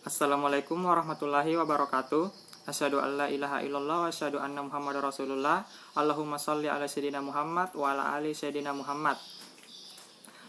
Assalamualaikum warahmatullahi wabarakatuh. Asyhadu an la ilaha illallah wa asyhadu anna Muhammadar Rasulullah. Allahumma shalli ala sayyidina Muhammad wa ala ali sayyidina Muhammad.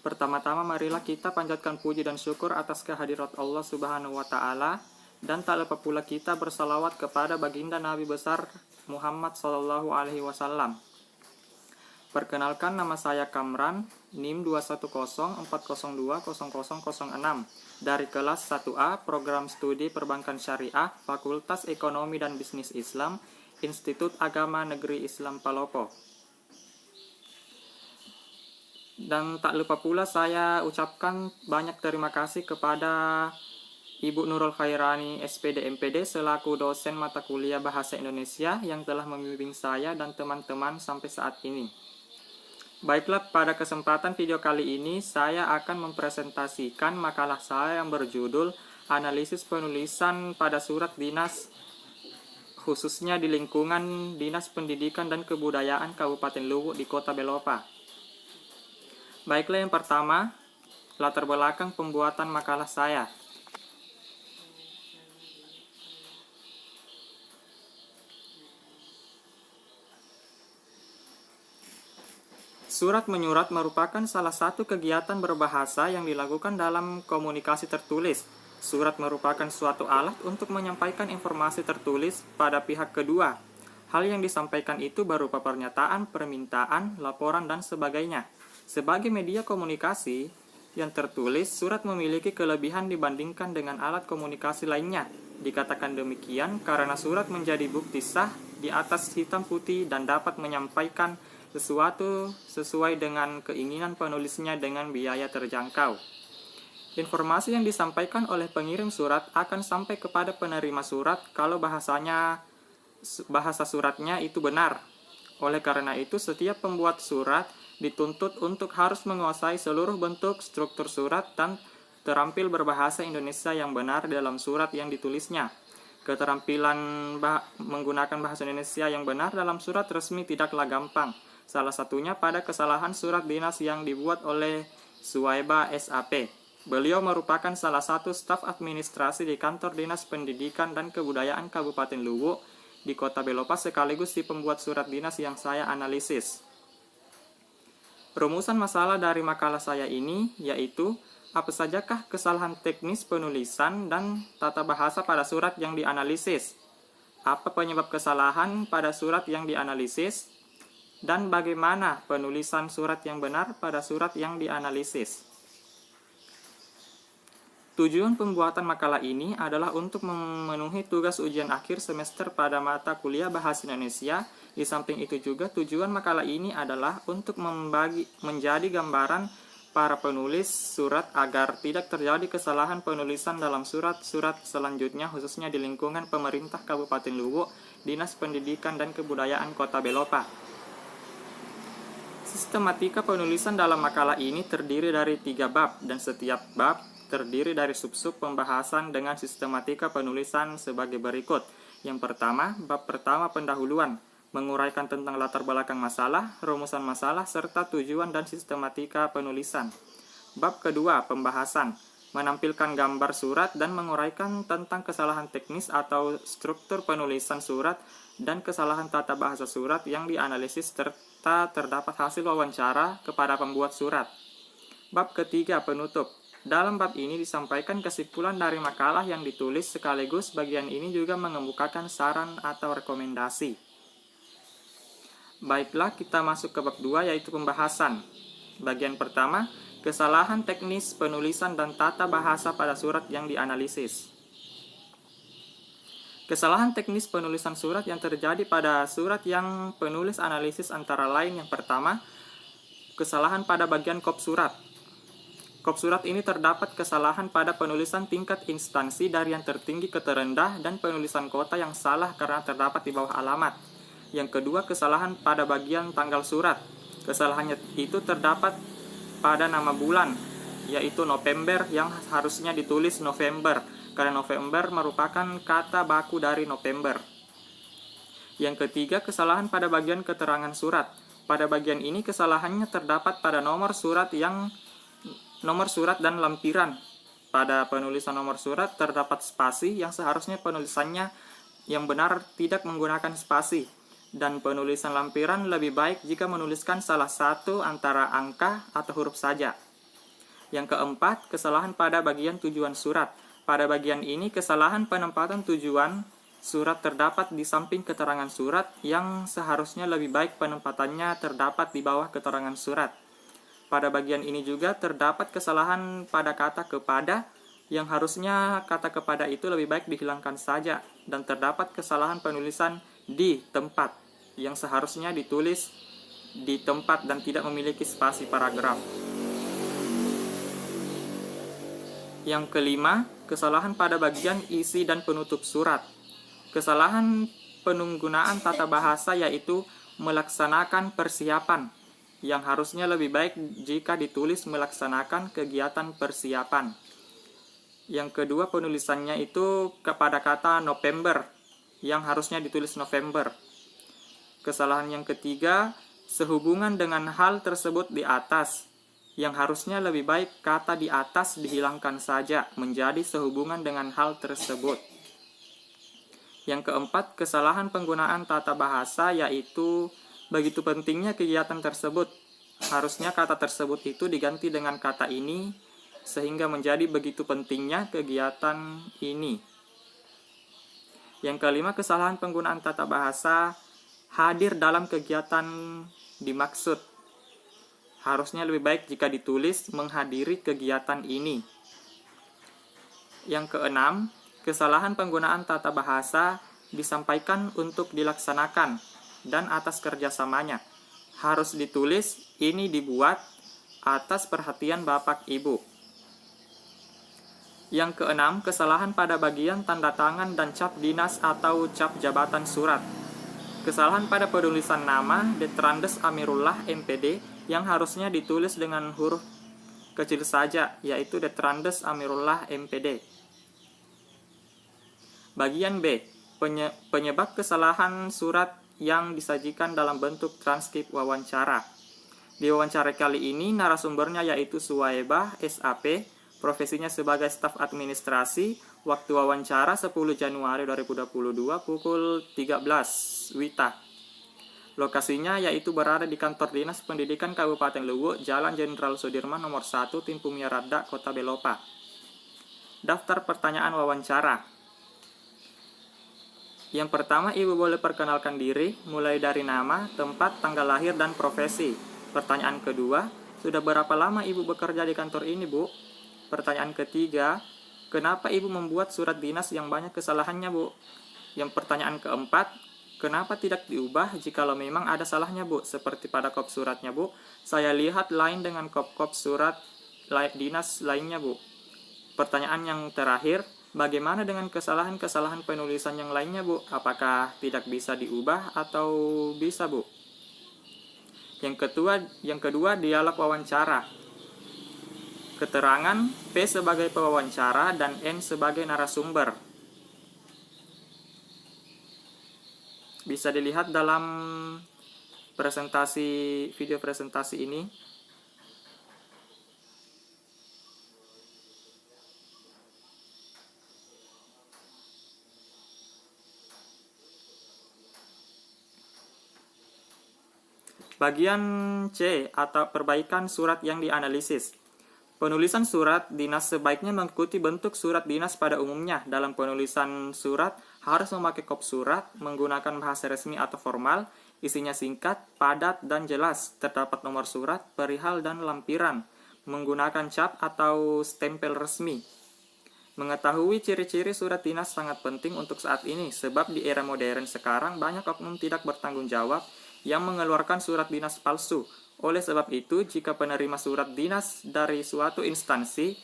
Pertama-tama marilah kita panjatkan puji dan syukur atas kehadirat Allah Subhanahu wa taala dan tak lupa pula kita bersalawat kepada baginda Nabi besar Muhammad sallallahu alaihi wasallam. Perkenalkan, nama saya Kamran, NIM 21040020006 dari kelas 1A Program Studi Perbankan Syariah Fakultas Ekonomi dan Bisnis Islam Institut Agama Negeri Islam Palopo. Dan tak lupa pula saya ucapkan banyak terima kasih kepada Ibu Nurul Khairani SPD MPD selaku dosen mata kuliah Bahasa Indonesia yang telah membimbing saya dan teman-teman sampai saat ini. Baiklah, pada kesempatan video kali ini saya akan mempresentasikan makalah saya yang berjudul Analisis Penulisan pada Surat Dinas, khususnya di lingkungan Dinas Pendidikan dan Kebudayaan Kabupaten Luwu di Kota Belopa. Baiklah, yang pertama, latar belakang pembuatan makalah saya. Surat menyurat merupakan salah satu kegiatan berbahasa yang dilakukan dalam komunikasi tertulis. Surat merupakan suatu alat untuk menyampaikan informasi tertulis pada pihak kedua. Hal yang disampaikan itu berupa pernyataan, permintaan, laporan, dan sebagainya. Sebagai media komunikasi yang tertulis, surat memiliki kelebihan dibandingkan dengan alat komunikasi lainnya. Dikatakan demikian karena surat menjadi bukti sah di atas hitam putih dan dapat menyampaikan sesuatu sesuai dengan keinginan penulisnya dengan biaya terjangkau. Informasi yang disampaikan oleh pengirim surat akan sampai kepada penerima surat kalau bahasa suratnya itu benar. Oleh karena itu, setiap pembuat surat dituntut untuk harus menguasai seluruh bentuk struktur surat dan terampil berbahasa Indonesia yang benar dalam surat yang ditulisnya. Keterampilan menggunakan bahasa Indonesia yang benar dalam surat resmi tidaklah gampang. Salah satunya pada kesalahan surat dinas yang dibuat oleh Suwaiba SAP. Beliau merupakan salah satu staf administrasi di Kantor Dinas Pendidikan dan Kebudayaan Kabupaten Luwu di Kota Belopa sekaligus si pembuat surat dinas yang saya analisis. Rumusan masalah dari makalah saya ini yaitu apa sajakah kesalahan teknis penulisan dan tata bahasa pada surat yang dianalisis? Apa penyebab kesalahan pada surat yang dianalisis? Dan bagaimana penulisan surat yang benar pada surat yang dianalisis? Tujuan pembuatan makalah ini adalah untuk memenuhi tugas ujian akhir semester pada mata kuliah Bahasa Indonesia. Di samping itu juga tujuan makalah ini adalah untuk menjadi gambaran para penulis surat agar tidak terjadi kesalahan penulisan dalam surat-surat selanjutnya khususnya di lingkungan pemerintah Kabupaten Luwu, Dinas Pendidikan dan Kebudayaan Kota Belopa. Sistematika penulisan dalam makalah ini terdiri dari 3 bab dan setiap bab terdiri dari sub-sub pembahasan dengan sistematika penulisan sebagai berikut. Yang pertama, bab pertama pendahuluan, menguraikan tentang latar belakang masalah, rumusan masalah, serta tujuan dan sistematika penulisan. Bab kedua, pembahasan, menampilkan gambar surat dan menguraikan tentang kesalahan teknis atau struktur penulisan surat dan kesalahan tata bahasa surat yang dianalisis serta terdapat hasil wawancara kepada pembuat surat. Bab ketiga, penutup. Dalam bab ini disampaikan kesimpulan dari makalah yang ditulis sekaligus bagian ini juga mengemukakan saran atau rekomendasi. Baiklah, kita masuk ke bab 2 yaitu pembahasan. Bagian pertama, kesalahan teknis penulisan dan tata bahasa pada surat yang dianalisis. Kesalahan teknis penulisan surat yang terjadi pada surat yang penulis analisis antara lain yang pertama, kesalahan pada bagian kop surat. Kop surat ini terdapat kesalahan pada penulisan tingkat instansi dari yang tertinggi ke terendah dan penulisan kota yang salah karena terdapat di bawah alamat. Yang kedua, kesalahan pada bagian tanggal surat. Kesalahannya itu terdapat pada nama bulan, yaitu November yang harusnya ditulis November, karena November merupakan kata baku dari November. Yang ketiga, kesalahan pada bagian keterangan surat. Pada bagian ini kesalahannya terdapat pada nomor surat dan lampiran. pada penulisan nomor surat terdapat spasi yang seharusnya penulisannya yang benar tidak menggunakan spasi. Dan penulisan lampiran lebih baik jika menuliskan salah satu antara angka atau huruf saja. Yang keempat, kesalahan pada bagian tujuan surat. Pada bagian ini, kesalahan penempatan tujuan surat terdapat di samping keterangan surat yang seharusnya lebih baik penempatannya terdapat di bawah keterangan surat. Pada bagian ini juga terdapat kesalahan pada kata kepada yang harusnya kata kepada itu lebih baik dihilangkan saja, dan terdapat kesalahan penulisan di tempat yang seharusnya ditulis di tempat dan tidak memiliki spasi paragraf. Yang kelima, kesalahan pada bagian isi dan penutup surat. Kesalahan penggunaan tata bahasa yaitu melaksanakan persiapan, yang harusnya lebih baik jika ditulis melaksanakan kegiatan persiapan. Yang kedua, penulisannya itu kepada kata November, yang harusnya ditulis November. Kesalahan yang ketiga, sehubungan dengan hal tersebut di atas, yang harusnya lebih baik kata di atas dihilangkan saja menjadi sehubungan dengan hal tersebut. Yang keempat, kesalahan penggunaan tata bahasa yaitu begitu pentingnya kegiatan tersebut. Harusnya kata tersebut itu diganti dengan kata ini sehingga menjadi begitu pentingnya kegiatan ini. Yang kelima, kesalahan penggunaan tata bahasa hadir dalam kegiatan dimaksud. Harusnya lebih baik jika ditulis menghadiri kegiatan ini. Yang keenam, kesalahan penggunaan tata bahasa disampaikan untuk dilaksanakan dan atas kerjasamanya. Harus ditulis ini dibuat atas perhatian Bapak Ibu. Yang keenam, kesalahan pada bagian tanda tangan dan cap dinas atau cap jabatan surat. Kesalahan pada penulisan nama Detrandes Amirullah MPD yang harusnya ditulis dengan huruf kecil saja, yaitu Detrandes Amirullah MPD. Bagian B, penyebab kesalahan surat yang disajikan dalam bentuk transkrip wawancara. Di wawancara kali ini, narasumbernya yaitu Suwaibah, SAP, profesinya sebagai staf administrasi, waktu wawancara 10 Januari 2022 pukul 13 WITA. Lokasinya yaitu berada di kantor Dinas Pendidikan Kabupaten Luwu, Jalan Jenderal Sudirman nomor 1, Timpumia Rada, Kota Belopa. Daftar pertanyaan wawancara. Yang pertama, Ibu boleh perkenalkan diri, mulai dari nama, tempat, tanggal lahir, dan profesi. Pertanyaan kedua, sudah berapa lama Ibu bekerja di kantor ini, Bu? Pertanyaan ketiga, kenapa Ibu membuat surat dinas yang banyak kesalahannya, Bu? Yang pertanyaan keempat, kenapa tidak diubah jikalau memang ada salahnya, Bu? Seperti pada kop suratnya, Bu. Saya lihat lain dengan kop-kop surat dinas lainnya, Bu. Pertanyaan yang terakhir, bagaimana dengan kesalahan-kesalahan penulisan yang lainnya, Bu? Apakah tidak bisa diubah atau bisa, Bu? Yang kedua, dialog wawancara. Keterangan P sebagai pewawancara dan N sebagai narasumber. Bisa dilihat dalam video presentasi ini. Bagian C atau perbaikan surat yang dianalisis. Penulisan surat dinas sebaiknya mengikuti bentuk surat dinas pada umumnya. Dalam penulisan surat harus memakai kop surat, menggunakan bahasa resmi atau formal, isinya singkat, padat, dan jelas. Terdapat nomor surat, perihal, dan lampiran. Menggunakan cap atau stempel resmi. Mengetahui ciri-ciri surat dinas sangat penting untuk saat ini, sebab di era modern sekarang banyak oknum tidak bertanggung jawab yang mengeluarkan surat dinas palsu. Oleh sebab itu, jika penerima surat dinas dari suatu instansi,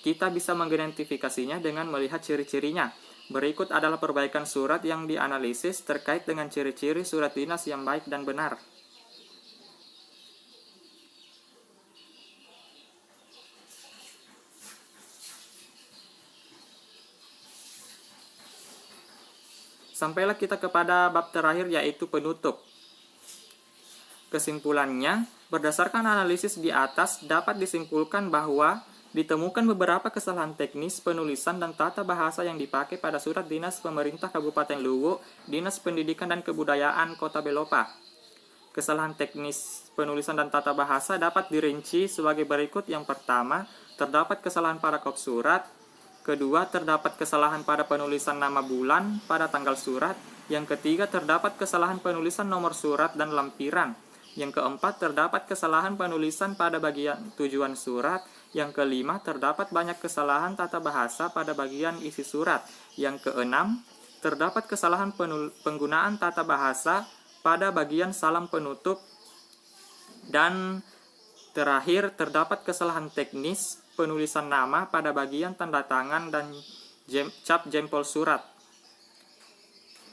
kita bisa mengidentifikasinya dengan melihat ciri-cirinya. Berikut adalah perbaikan surat yang dianalisis terkait dengan ciri-ciri surat dinas yang baik dan benar. Sampailah kita kepada bab terakhir, yaitu penutup. Kesimpulannya, berdasarkan analisis di atas dapat disimpulkan bahwa Ditemukan beberapa kesalahan teknis penulisan dan tata bahasa yang dipakai pada surat Dinas Pemerintah Kabupaten Luwu, Dinas Pendidikan dan Kebudayaan Kota Belopa. Kesalahan teknis penulisan dan tata bahasa dapat dirinci sebagai berikut. Yang pertama, terdapat kesalahan pada kop surat. Kedua, terdapat kesalahan pada penulisan nama bulan pada tanggal surat. Yang ketiga, terdapat kesalahan penulisan nomor surat dan lampiran. Yang keempat, terdapat kesalahan penulisan pada bagian tujuan surat. Yang kelima, terdapat banyak kesalahan tata bahasa pada bagian isi surat. Yang keenam, terdapat kesalahan penggunaan tata bahasa pada bagian salam penutup. Dan terakhir, terdapat kesalahan teknis penulisan nama pada bagian tanda tangan dan cap jempol surat.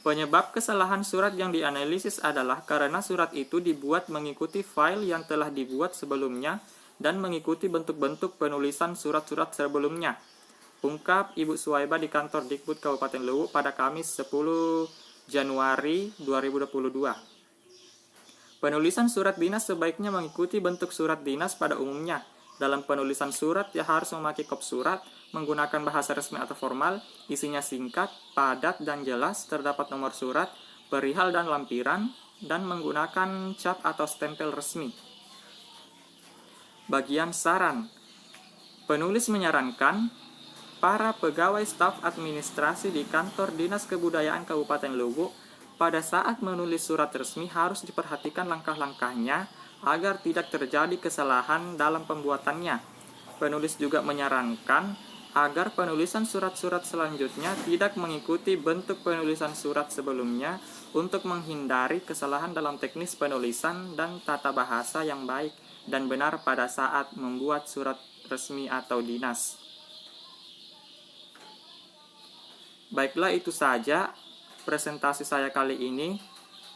Penyebab kesalahan surat yang dianalisis adalah karena surat itu dibuat mengikuti file yang telah dibuat sebelumnya dan mengikuti bentuk-bentuk penulisan surat-surat sebelumnya. Ungkap Ibu Suwaiba di kantor Dikbud Kabupaten Luwu pada Kamis 10 Januari 2022. Penulisan surat dinas sebaiknya mengikuti bentuk surat dinas pada umumnya. Dalam penulisan surat ya harus memakai kop surat, menggunakan bahasa resmi atau formal, isinya singkat, padat, dan jelas, terdapat nomor surat, perihal dan lampiran, dan menggunakan cap atau stempel resmi. Bagian saran. Penulis menyarankan para pegawai staf administrasi di kantor Dinas Kebudayaan Kabupaten Luwu pada saat menulis surat resmi harus diperhatikan langkah-langkahnya agar tidak terjadi kesalahan dalam pembuatannya. Penulis juga menyarankan agar penulisan surat-surat selanjutnya tidak mengikuti bentuk penulisan surat sebelumnya untuk menghindari kesalahan dalam teknis penulisan dan tata bahasa yang baik dan benar pada saat membuat surat resmi atau dinas. Baiklah, itu saja presentasi saya kali ini.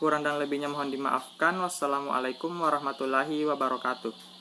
Kurang dan lebihnya mohon dimaafkan. Wassalamualaikum warahmatullahi wabarakatuh.